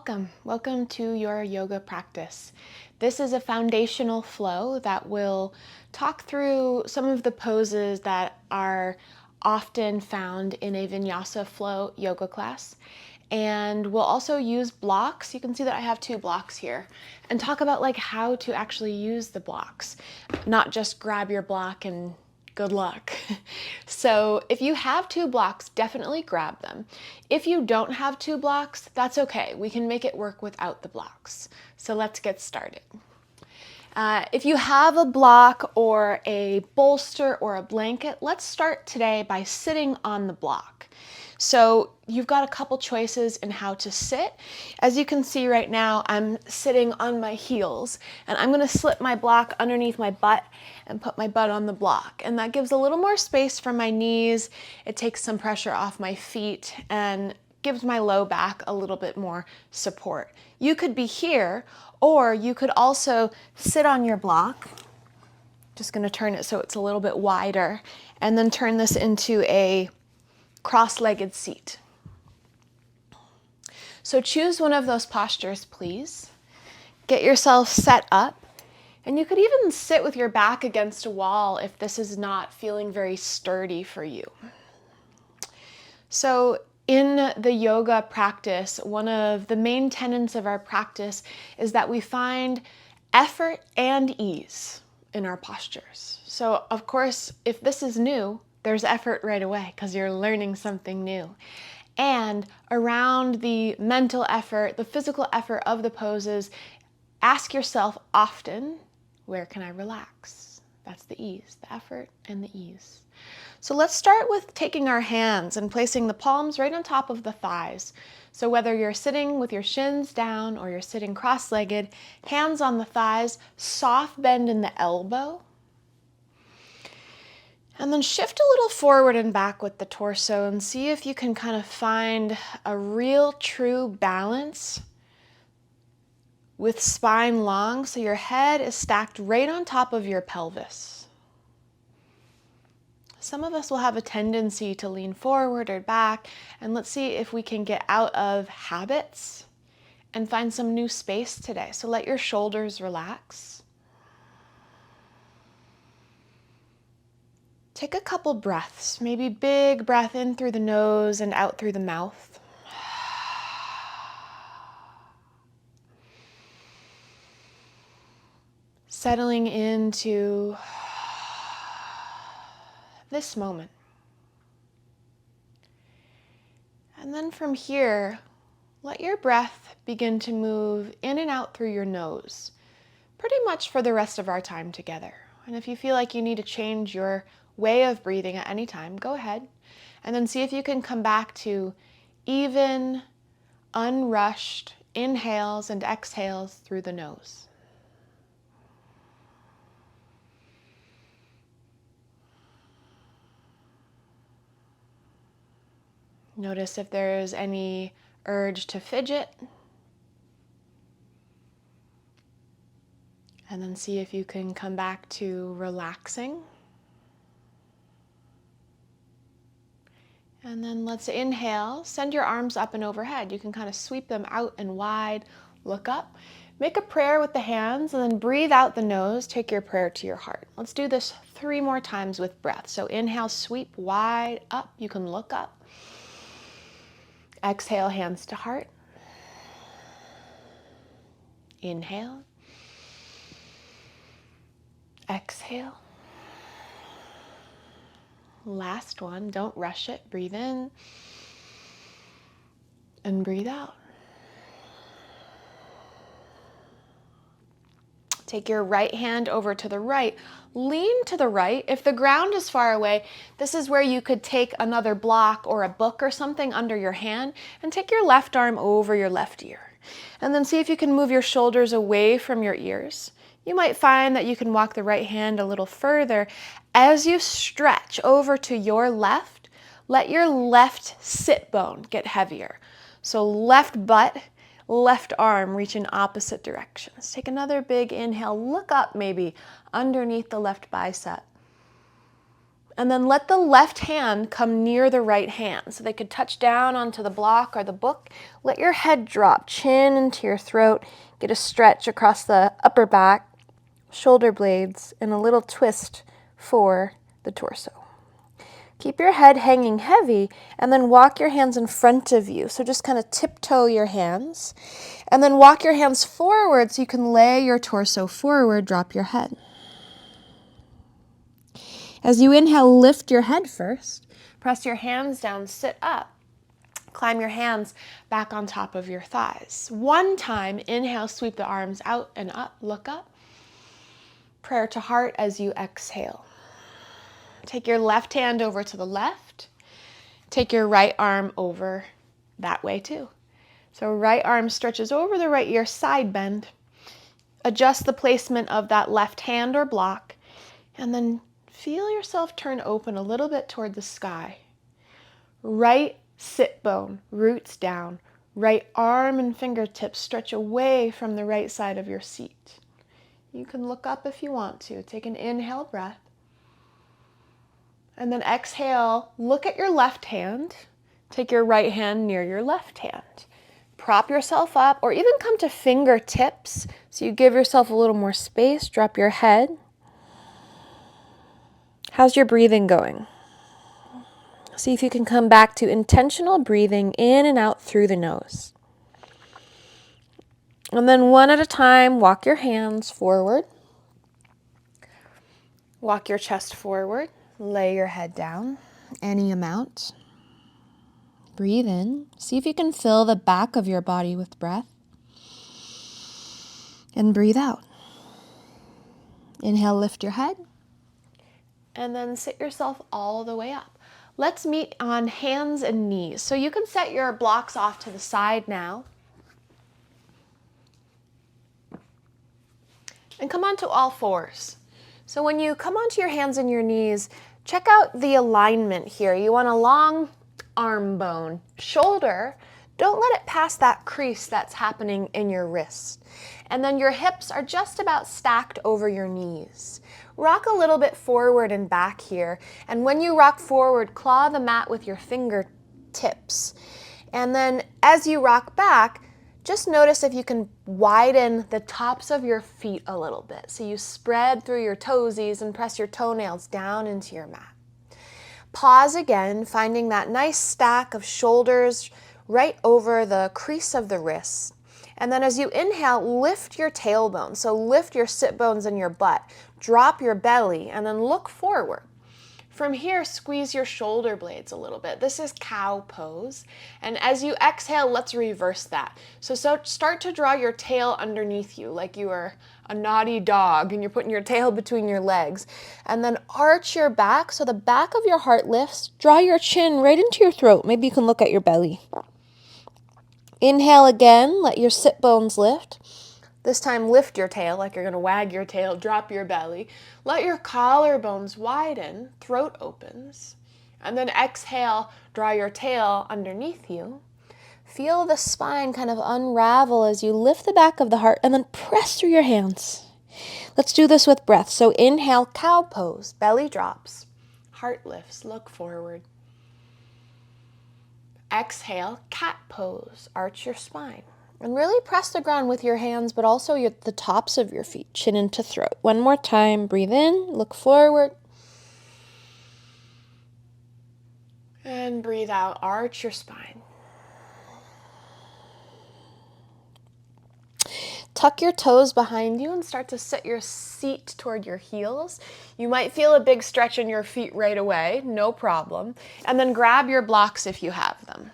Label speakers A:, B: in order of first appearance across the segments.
A: Welcome. Welcome to your yoga practice. This is a foundational flow that will talk through some of the poses that are often found in a vinyasa flow yoga class. And we'll also use blocks. You can see that I have 2 blocks here, and talk about like how to actually use the blocks, not just grab your block and good luck. So if you have 2 blocks, definitely grab them. If you don't have 2 blocks, that's okay. We can make it work without the blocks. So let's get started. If you have a block or a bolster or a blanket, let's start today by sitting on the block. So you've got a couple choices in how to sit. As you can see right now, I'm sitting on my heels, and I'm going to slip my block underneath my butt and put my butt on the block. And that gives a little more space for my knees. It takes some pressure off my feet and gives my low back a little bit more support. You could be here, or you could also sit on your block. Just going to turn it so it's a little bit wider, and then turn this into a cross-legged seat. So choose one of those postures, please. Get yourself set up, and you could even sit with your back against a wall if this is not feeling very sturdy for you. So in the yoga practice, one of the main tenets of our practice is that we find effort and ease in our postures. So of course, if this is new, there's effort right away because you're learning something new. And around the mental effort, the physical effort of the poses, ask yourself often, where can I relax? That's the ease, the effort and the ease. So let's start with taking our hands and placing the palms right on top of the thighs. So whether you're sitting with your shins down or you're sitting cross-legged, hands on the thighs, soft bend in the elbow. And then shift a little forward and back with the torso and see if you can kind of find a real true balance with spine long, so your head is stacked right on top of your pelvis. Some of us will have a tendency to lean forward or back, and let's see if we can get out of habits and find some new space today. So let your shoulders relax. Take a couple breaths, maybe big breath in through the nose and out through the mouth. Settling into this moment. And then from here, let your breath begin to move in and out through your nose, pretty much for the rest of our time together. And if you feel like you need to change your way of breathing at any time, go ahead, and then see if you can come back to even, unrushed inhales and exhales through the nose. Notice if there's any urge to fidget, and then see if you can come back to relaxing. And then let's inhale, send your arms up and overhead. You can kind of sweep them out and wide, look up. Make a prayer with the hands, and then breathe out the nose, take your prayer to your heart. Let's do this 3 more times with breath. So inhale, sweep wide up, you can look up. Exhale, hands to heart. Inhale. Exhale. Last one, don't rush it. Breathe in and breathe out. Take your right hand over to the right. Lean to the right. If the ground is far away, this is where you could take another block or a book or something under your hand and take your left arm over your left ear. And then see if you can move your shoulders away from your ears. You might find that you can walk the right hand a little further. As you stretch over to your left, let your left sit bone get heavier. So left butt, left arm reach in opposite directions. Take another big inhale, look up maybe underneath the left bicep. And then let the left hand come near the right hand so they could touch down onto the block or the book. Let your head drop, chin into your throat. Get a stretch across the upper back, shoulder blades, and a little twist for the torso. Keep your head hanging heavy and then walk your hands in front of you. So just kind of tiptoe your hands and then walk your hands forward so you can lay your torso forward, drop your head. As you inhale, lift your head first. Press your hands down, sit up. Climb your hands back on top of your thighs. One time, inhale, sweep the arms out and up, look up. Prayer to heart as you exhale. Take your left hand over to the left. Take your right arm over that way too. So right arm stretches over the right ear, side bend. Adjust the placement of that left hand or block, and then feel yourself turn open a little bit toward the sky. Right sit bone roots down. Right arm and fingertips stretch away from the right side of your seat. You can look up if you want to. Take an inhale breath. And then exhale, look at your left hand. Take your right hand near your left hand. Prop yourself up or even come to fingertips so you give yourself a little more space. Drop your head. How's your breathing going? See if you can come back to intentional breathing in and out through the nose. And then one at a time, walk your hands forward. Walk your chest forward. Lay your head down, any amount. Breathe in. See if you can fill the back of your body with breath. And breathe out. Inhale, lift your head. And then sit yourself all the way up. Let's meet on hands and knees. So you can set your blocks off to the side now. And come onto all fours. So when you come onto your hands and your knees, check out the alignment here. You want a long arm bone. Shoulder, don't let it pass that crease that's happening in your wrist. And then your hips are just about stacked over your knees. Rock a little bit forward and back here. And when you rock forward, claw the mat with your fingertips. And then as you rock back, just notice if you can widen the tops of your feet a little bit. So you spread through your toesies and press your toenails down into your mat. Pause again, finding that nice stack of shoulders right over the crease of the wrists. And then as you inhale, lift your tailbone. So lift your sit bones and your butt. Drop your belly and then look forward. From here, squeeze your shoulder blades a little bit. This is cow pose. And as you exhale, let's reverse that. So start to draw your tail underneath you like you are a naughty dog and you're putting your tail between your legs. And then arch your back so the back of your heart lifts. Draw your chin right into your throat. Maybe you can look at your belly. Inhale again, let your sit bones lift. This time lift your tail like you're going to wag your tail, drop your belly. Let your collarbones widen, throat opens. And then exhale, draw your tail underneath you. Feel the spine kind of unravel as you lift the back of the heart and then press through your hands. Let's do this with breath. So inhale, cow pose, belly drops, heart lifts, look forward. Exhale, cat pose, arch your spine. And really press the ground with your hands, but also the tops of your feet, chin into throat. One more time, breathe in, look forward. And breathe out, arch your spine. Tuck your toes behind you and start to sit your seat toward your heels. You might feel a big stretch in your feet right away, no problem. And then grab your blocks if you have them.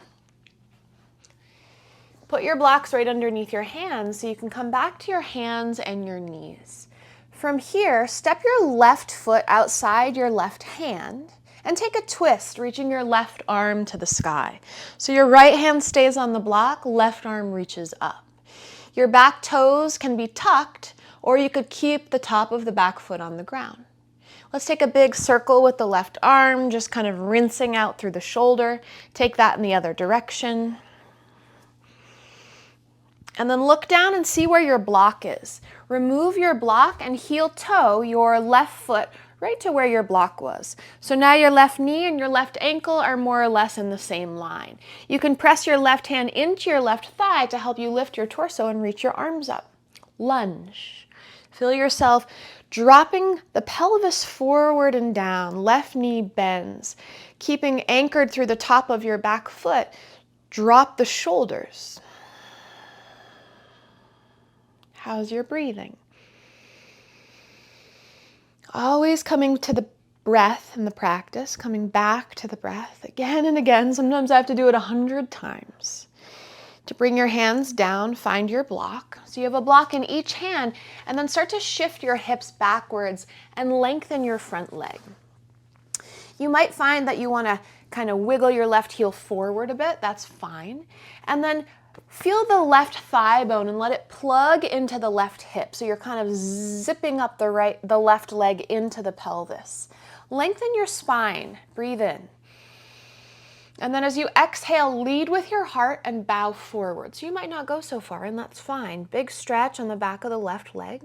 A: Put your blocks right underneath your hands so you can come back to your hands and your knees. From here, step your left foot outside your left hand and take a twist, reaching your left arm to the sky. So your right hand stays on the block, left arm reaches up. Your back toes can be tucked, or you could keep the top of the back foot on the ground. Let's take a big circle with the left arm, just kind of rinsing out through the shoulder. Take that in the other direction. And then look down and see where your block is. Remove your block and heel toe your left foot right to where your block was. So now your left knee and your left ankle are more or less in the same line. You can press your left hand into your left thigh to help you lift your torso and reach your arms up. Lunge. Feel yourself dropping the pelvis forward and down. Left knee bends. Keeping anchored through the top of your back foot, drop the shoulders. How's your breathing? Always coming to the breath in the practice, coming back to the breath again and again. Sometimes I have to do it 100 times. To bring your hands down, find your block. So you have a block in each hand, and then start to shift your hips backwards and lengthen your front leg. You might find that you want to kind of wiggle your left heel forward a bit. That's fine. And then feel the left thigh bone and let it plug into the left hip. So you're kind of zipping up the left leg into the pelvis. Lengthen your spine. Breathe in. And then as you exhale, lead with your heart and bow forward. So you might not go so far, and that's fine. Big stretch on the back of the left leg.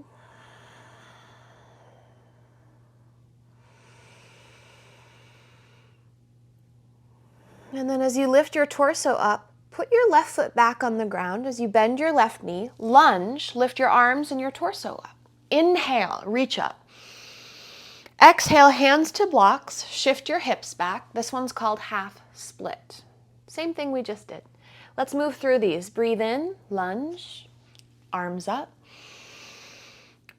A: And then as you lift your torso up, put your left foot back on the ground as you bend your left knee. Lunge, lift your arms and your torso up. Inhale, reach up. Exhale, hands to blocks, shift your hips back. This one's called half split. Same thing we just did. Let's move through these. Breathe in, lunge, arms up.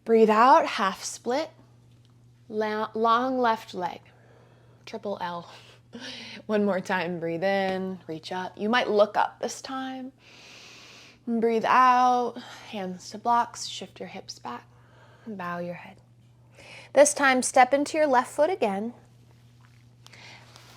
A: Breathe out, half split, long left leg, triple L. One more time, breathe in, reach up. You might look up this time. Breathe out, hands to blocks, shift your hips back, bow your head. This time, step into your left foot again.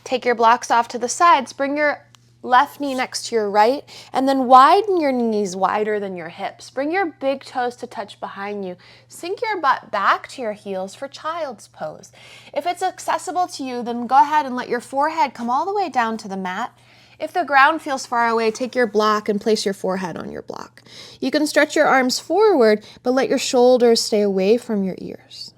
A: Take your blocks off to the sides, bring your left knee next to your right, and then widen your knees wider than your hips. Bring your big toes to touch behind you. Sink your butt back to your heels for child's pose. If it's accessible to you, then go ahead and let your forehead come all the way down to the mat. If the ground feels far away, take your block and place your forehead on your block. You can stretch your arms forward, but let your shoulders stay away from your ears.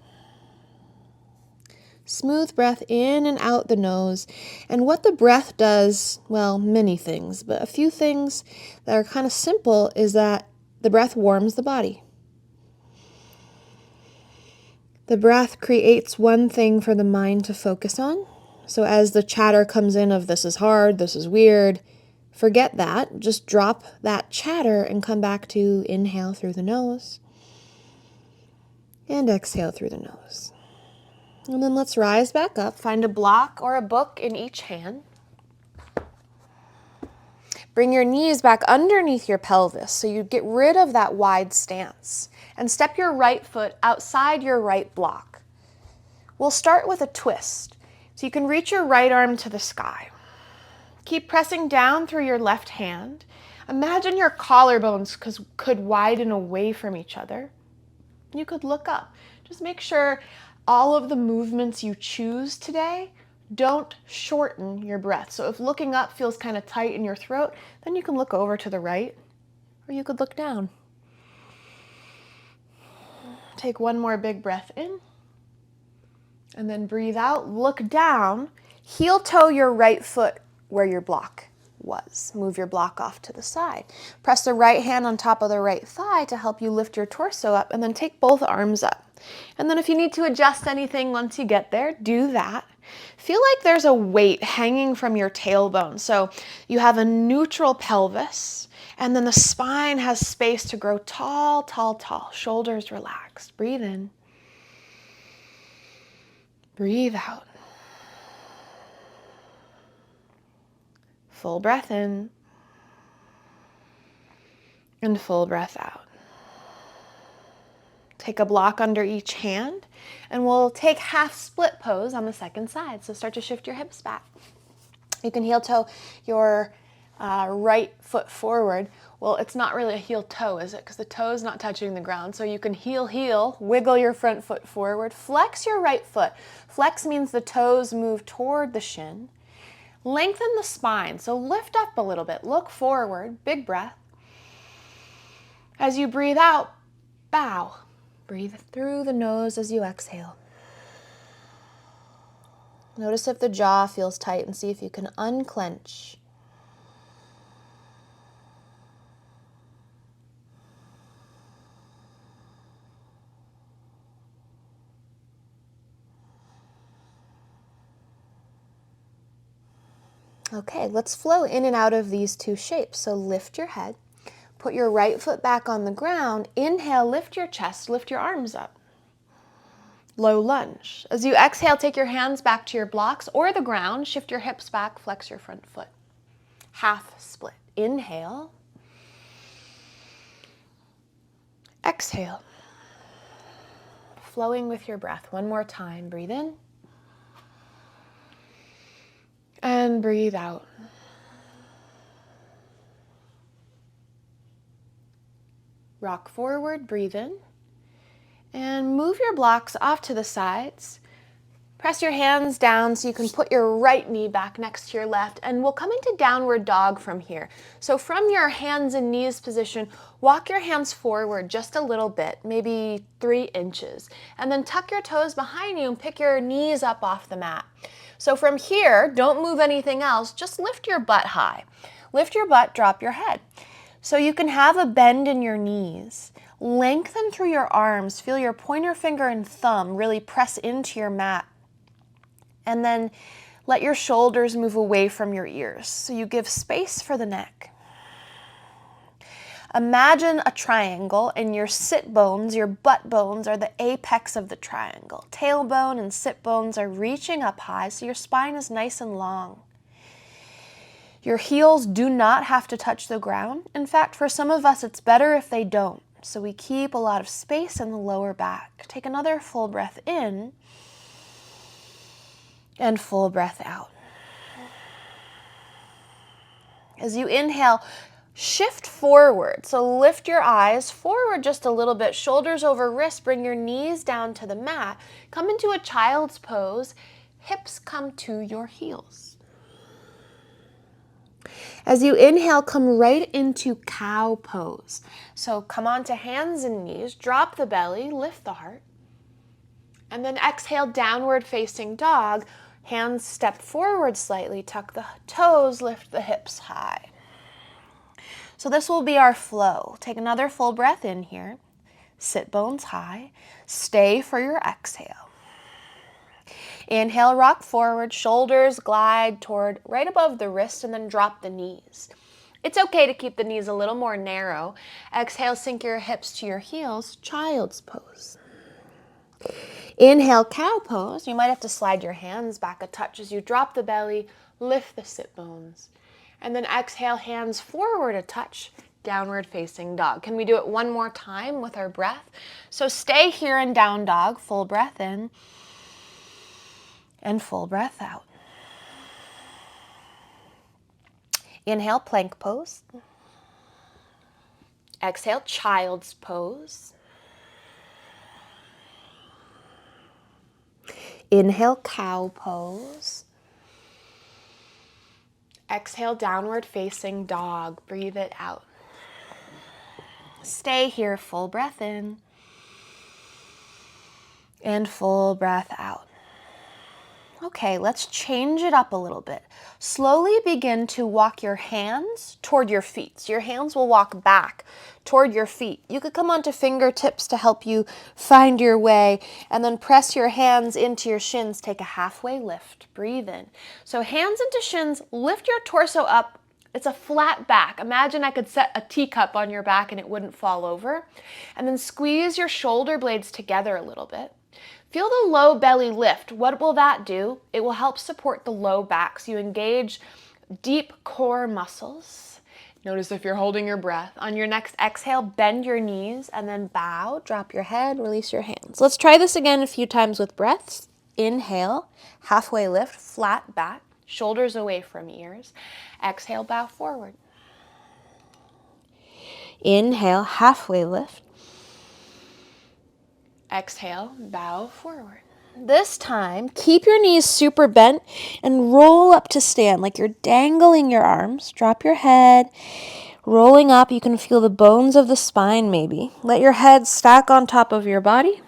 A: Smooth breath in and out the nose. And what the breath does, well, many things, but a few things that are kind of simple is that the breath warms the body. The breath creates one thing for the mind to focus on. So as the chatter comes in of this is hard, this is weird, forget that. Just drop that chatter and come back to inhale through the nose and exhale through the nose. And then let's rise back up. Find a block or a book in each hand. Bring your knees back underneath your pelvis so you get rid of that wide stance. And step your right foot outside your right block. We'll start with a twist. So you can reach your right arm to the sky. Keep pressing down through your left hand. Imagine your collarbones could widen away from each other. You could look up. Just make sure all of the movements you choose today don't shorten your breath. So if looking up feels kind of tight in your throat, then you can look over to the right, or you could look down. Take one more big breath in, and then breathe out, look down, heel toe your right foot where your block was. Move your block off to the side. Press the right hand on top of the right thigh to help you lift your torso up, and then take both arms up. And then if you need to adjust anything once you get there, do that. Feel like there's a weight hanging from your tailbone. So you have a neutral pelvis, and then the spine has space to grow tall, tall, tall. Shoulders relaxed. Breathe in. Breathe out. Full breath in. And full breath out. Take a block under each hand, and we'll take half split pose on the second side. So start to shift your hips back. You can heel toe your right foot forward. Well, it's not really a heel toe, is it? Because the toe is not touching the ground. So you can heel, wiggle your front foot forward, flex your right foot. Flex means the toes move toward the shin. Lengthen the spine, so lift up a little bit. Look forward, big breath. As you breathe out, bow. Breathe through the nose as you exhale. Notice if the jaw feels tight and see if you can unclench. Okay, let's flow in and out of these two shapes. So lift your head, put your right foot back on the ground. Inhale, lift your chest, lift your arms up. Low lunge. As you exhale, take your hands back to your blocks or the ground. Shift your hips back, flex your front foot. Half split. Inhale. Exhale. Flowing with your breath. One more time. Breathe in. And breathe out. Rock forward, breathe in. And move your blocks off to the sides. Press your hands down so you can put your right knee back next to your left, and we'll come into downward dog from here. So from your hands and knees position, walk your hands forward just a little bit, maybe 3 inches, and then tuck your toes behind you and pick your knees up off the mat. So from here, don't move anything else, just lift your butt high. Lift your butt, drop your head. So you can have a bend in your knees. Lengthen through your arms. Feel your pointer finger and thumb really press into your mat. And then let your shoulders move away from your ears. So you give space for the neck. Imagine a triangle, and your sit bones, your butt bones, are the apex of the triangle. Tailbone and sit bones are reaching up high, so your spine is nice and long. Your heels do not have to touch the ground. In fact, for some of us, it's better if they don't. So we keep a lot of space in the lower back. Take another full breath in and full breath out. As you inhale, shift forward. So lift your eyes forward just a little bit, shoulders over wrists, bring your knees down to the mat. Come into a child's pose, hips come to your heels. As you inhale, come right into cow pose. So come onto hands and knees, drop the belly, lift the heart. And then exhale, downward facing dog. Hands step forward slightly, tuck the toes, lift the hips high. So this will be our flow. Take another full breath in here. Sit bones high. Stay for your exhale. Inhale, rock forward, shoulders glide toward right above the wrist, and then drop the knees. It's okay to keep the knees a little more narrow. Exhale, sink your hips to your heels, child's pose. Inhale, cow pose. You might have to slide your hands back a touch as you drop the belly, lift the sit bones. And then exhale, hands forward a touch, downward facing dog. Can we do it one more time with our breath? So stay here in down dog, full breath in. And full breath out. Inhale, plank pose. Exhale, child's pose. Inhale, cow pose. Exhale, downward facing dog. Breathe it out. Stay here, full breath in. And full breath out. Okay, let's change it up a little bit. Slowly begin to walk your hands toward your feet. So your hands will walk back toward your feet. You could come onto fingertips to help you find your way, and then press your hands into your shins. Take a halfway lift. Breathe in. So hands into shins, lift your torso up. It's a flat back. Imagine I could set a teacup on your back and it wouldn't fall over. And then squeeze your shoulder blades together a little bit. Feel the low belly lift. What will that do? It will help support the low back, so you engage deep core muscles. Notice if you're holding your breath. On your next exhale, bend your knees and then bow, drop your head, release your hands. Let's try this again a few times with breaths. Inhale, halfway lift, flat back, shoulders away from ears. Exhale, bow forward. Inhale, halfway lift. Exhale, bow forward. This time, keep your knees super bent and roll up to stand like you're dangling your arms. Drop your head, rolling up. You can feel the bones of the spine maybe. Let your head stack on top of your body.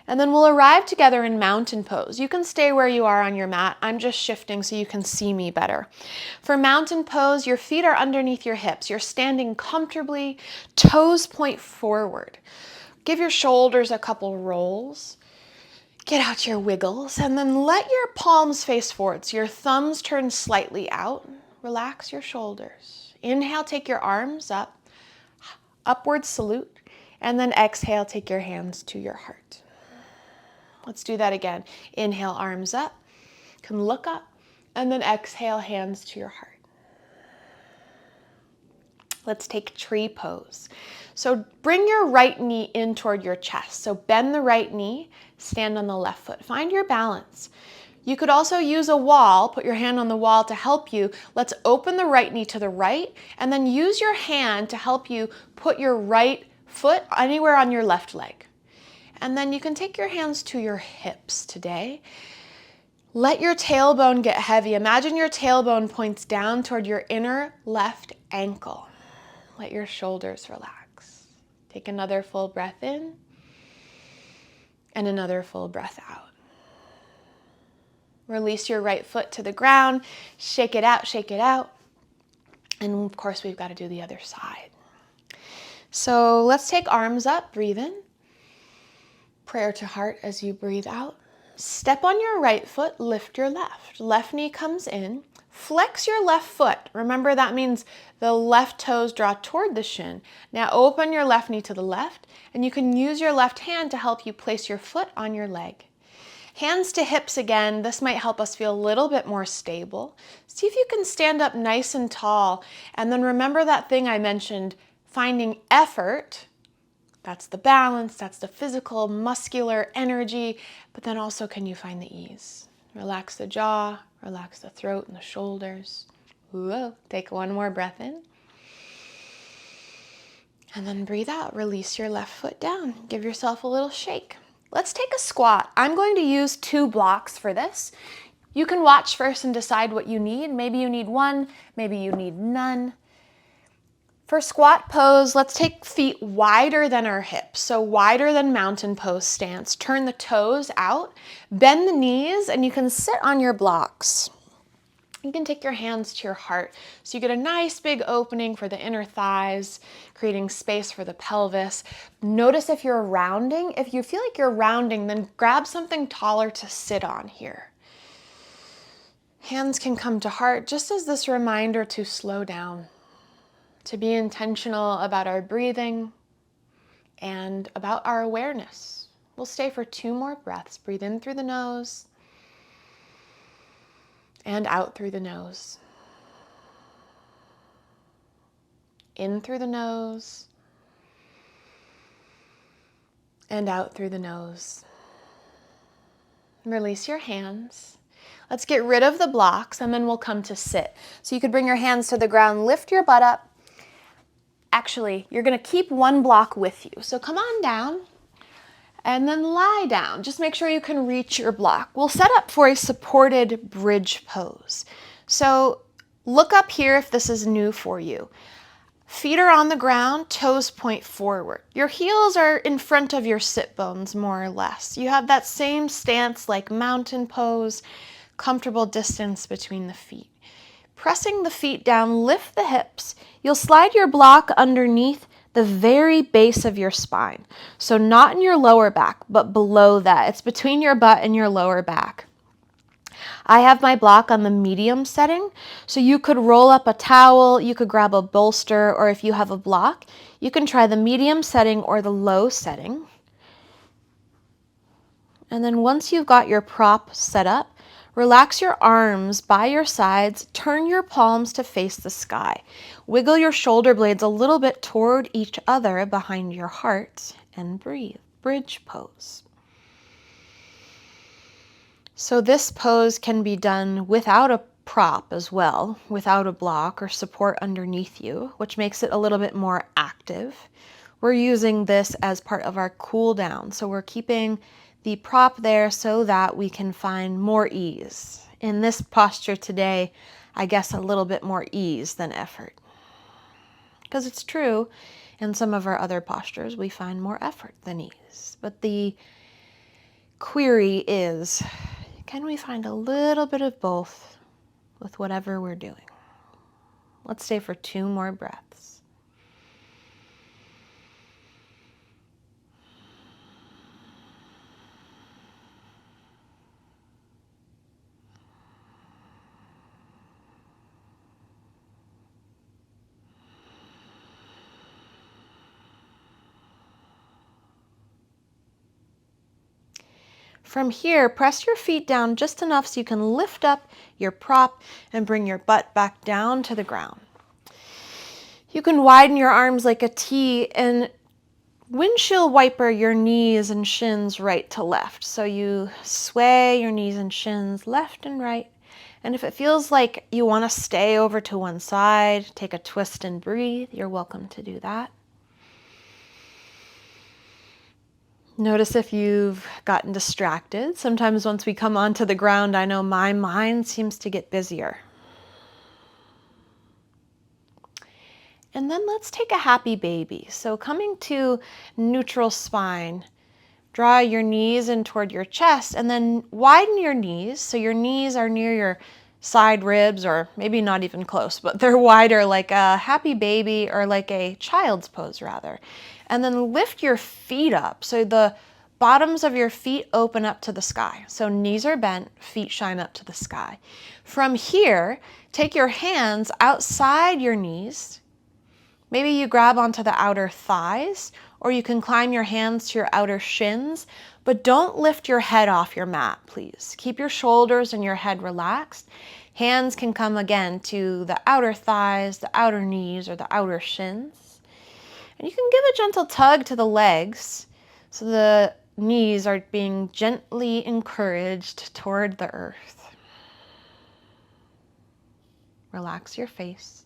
A: And then we'll arrive together in mountain pose. You can stay where you are on your mat. I'm just shifting so you can see me better. For mountain pose, your feet are underneath your hips. You're standing comfortably, toes point forward. Give your shoulders a couple rolls. Get out your wiggles, and then let your palms face forward. So your thumbs turn slightly out. Relax your shoulders. Inhale, take your arms up. Upward salute. And then exhale, take your hands to your heart. Let's do that again. Inhale, arms up. Can look up. And then exhale, hands to your heart. Let's take tree pose. So bring your right knee in toward your chest. So bend the right knee, stand on the left foot. Find your balance. You could also use a wall, put your hand on the wall to help you. Let's open the right knee to the right, and then use your hand to help you put your right foot anywhere on your left leg. And then you can take your hands to your hips today. Let your tailbone get heavy. Imagine your tailbone points down toward your inner left ankle. Let your shoulders relax. Take another full breath in and another full breath out. Release your right foot to the ground. Shake it out, shake it out. And of course, we've got to do the other side. So let's take arms up, breathe in. Prayer to heart as you breathe out. Step on your right foot, lift your left. Left knee comes in. Flex your left foot. Remember, that means the left toes draw toward the shin. Now open your left knee to the left, and you can use your left hand to help you place your foot on your leg. Hands to hips again. This might help us feel a little bit more stable. See if you can stand up nice and tall. And then remember that thing I mentioned, finding effort. That's the balance, that's the physical, muscular energy, but then also can you find the ease? Relax the jaw, relax the throat and the shoulders. Whoa. Take one more breath in. And then breathe out. Release your left foot down. Give yourself a little shake. Let's take a squat. I'm going to use 2 blocks for this. You can watch first and decide what you need. Maybe you need 1, maybe you need none. For squat pose, let's take feet wider than our hips, so wider than mountain pose stance. Turn the toes out, bend the knees, and you can sit on your blocks. You can take your hands to your heart, so you get a nice big opening for the inner thighs, creating space for the pelvis. Notice if you're rounding. If you feel like you're rounding, then grab something taller to sit on here. Hands can come to heart, just as this reminder to slow down, to be intentional about our breathing and about our awareness. We'll stay for 2 more breaths. Breathe in through the nose and out through the nose. In through the nose and out through the nose. Release your hands. Let's get rid of the blocks and then we'll come to sit. So you could bring your hands to the ground, lift your butt up. Actually, you're going to keep 1 block with you. So come on down and then lie down. Just make sure you can reach your block. We'll set up for a supported bridge pose. So look up here if this is new for you. Feet are on the ground, toes point forward. Your heels are in front of your sit bones, more or less. You have that same stance like mountain pose, comfortable distance between the feet. Pressing the feet down, lift the hips. You'll slide your block underneath the very base of your spine. So not in your lower back, but below that. It's between your butt and your lower back. I have my block on the medium setting, so you could roll up a towel, you could grab a bolster, or if you have a block, you can try the medium setting or the low setting. And then once you've got your prop set up, relax your arms by your sides, turn your palms to face the sky. Wiggle your shoulder blades a little bit toward each other behind your heart and breathe. Bridge pose. So this pose can be done without a prop as well, without a block or support underneath you, which makes it a little bit more active. We're using this as part of our cool down. So we're keeping the prop there so that we can find more ease. In this posture today, I guess a little bit more ease than effort. Because it's true, in some of our other postures, we find more effort than ease. But the query is, can we find a little bit of both with whatever we're doing? Let's stay for 2 more breaths. From here, press your feet down just enough so you can lift up your prop and bring your butt back down to the ground. You can widen your arms like a T and windshield wiper your knees and shins right to left. So you sway your knees and shins left and right. And if it feels like you want to stay over to one side, take a twist and breathe, you're welcome to do that. Notice if you've gotten distracted. Sometimes once we come onto the ground, I know my mind seems to get busier. And then let's take a happy baby. So coming to neutral spine, draw your knees in toward your chest and then widen your knees. So your knees are near your side ribs, or maybe not even close, but they're wider like a happy baby or like a child's pose rather. And then lift your feet up. So the bottoms of your feet open up to the sky. So knees are bent, feet shine up to the sky. From here, take your hands outside your knees. Maybe you grab onto the outer thighs, or you can climb your hands to your outer shins, but don't lift your head off your mat, please. Keep your shoulders and your head relaxed. Hands can come again to the outer thighs, the outer knees, or the outer shins. And you can give a gentle tug to the legs, so the knees are being gently encouraged toward the earth. Relax your face.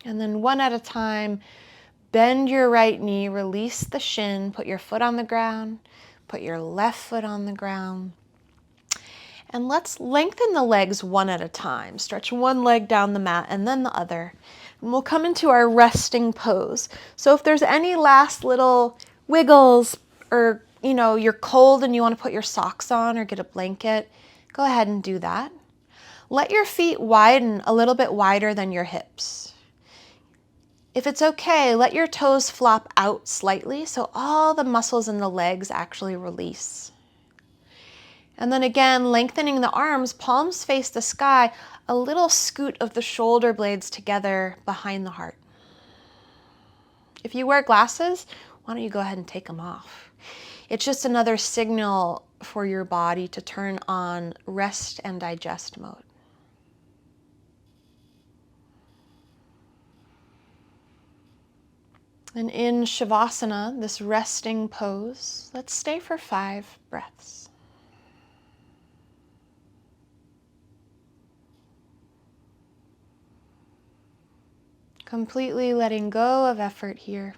A: And then one at a time, bend your right knee, release the shin, put your foot on the ground, put your left foot on the ground. And let's lengthen the legs one at a time. Stretch one leg down the mat and then the other. And we'll come into our resting pose. So if there's any last little wiggles, or you're cold and you want to put your socks on or get a blanket, go ahead and do that. Let your feet widen a little bit wider than your hips. If it's okay, let your toes flop out slightly so all the muscles in the legs actually release. And then again, lengthening the arms, palms face the sky, a little scoot of the shoulder blades together behind the heart. If you wear glasses, why don't you go ahead and take them off? It's just another signal for your body to turn on rest and digest mode. And in Shavasana, this resting pose, let's stay for 5 breaths. Completely letting go of effort here.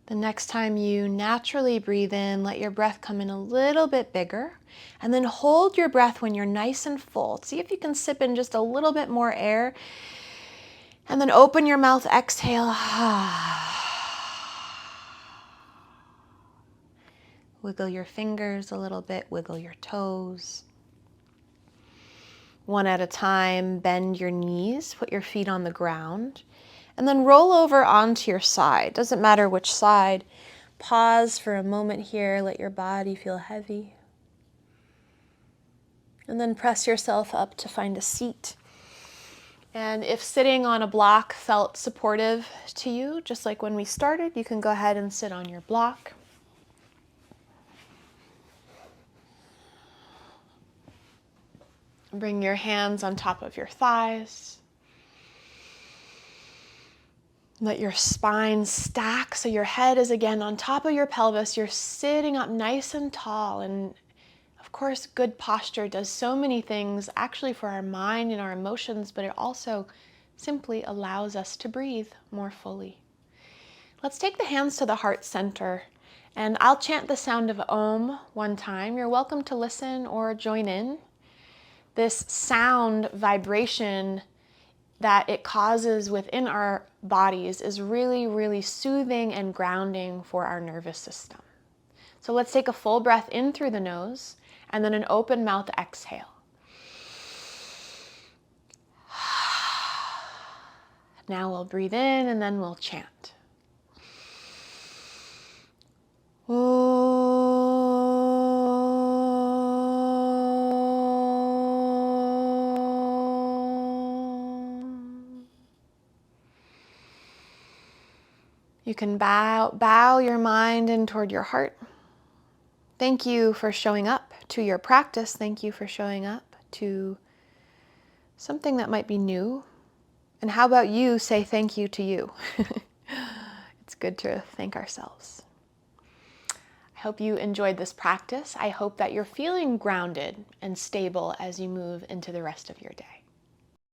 A: The next time you naturally breathe in, let your breath come in a little bit bigger, and then hold your breath when you're nice and full. See if you can sip in just a little bit more air, and then open your mouth, exhale. Wiggle your fingers a little bit, wiggle your toes. One at a time, bend your knees, put your feet on the ground. And then roll over onto your side. Doesn't matter which side. Pause for a moment here. Let your body feel heavy. And then press yourself up to find a seat. And if sitting on a block felt supportive to you, just like when we started, you can go ahead and sit on your block. Bring your hands on top of your thighs. Let your spine stack so your head is again on top of your pelvis. You're sitting up nice and tall. And of course, good posture does so many things actually for our mind and our emotions, but it also simply allows us to breathe more fully. Let's take the hands to the heart center, and I'll chant the sound of Om one time. You're welcome to listen or join in. This sound vibration that it causes within our bodies is really, really soothing and grounding for our nervous system. So let's take a full breath in through the nose and then an open mouth exhale. Now we'll breathe in and then we'll chant. You can bow your mind in toward your heart. Thank you for showing up to your practice. Thank you for showing up to something that might be new. And how about you say thank you to you? It's good to thank ourselves. I hope you enjoyed this practice. I hope that you're feeling grounded and stable as you move into the rest of your day.